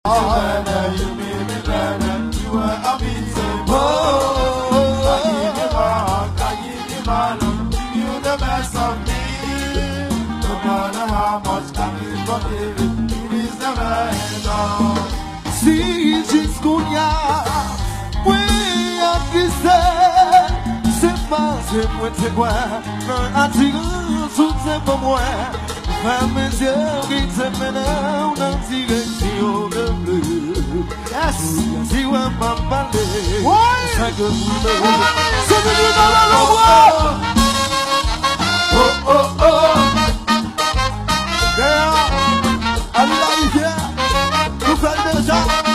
You made me better. You were amazing. I give you my love. Give you the best of me. No matter how much I give for it, it is never enough. Si jusqu'onia, oui, à dizer, c'est pas c'est moi c'est quoi, non à dire tout c'est pour moi. Femme c'est qui te mène, non dire si on le veut. Yes, si on m'a parlé, ça que vous me voulez. C'est venu dans la loi. Oh oh oh. Yeah, Allah is here. Look at the shot.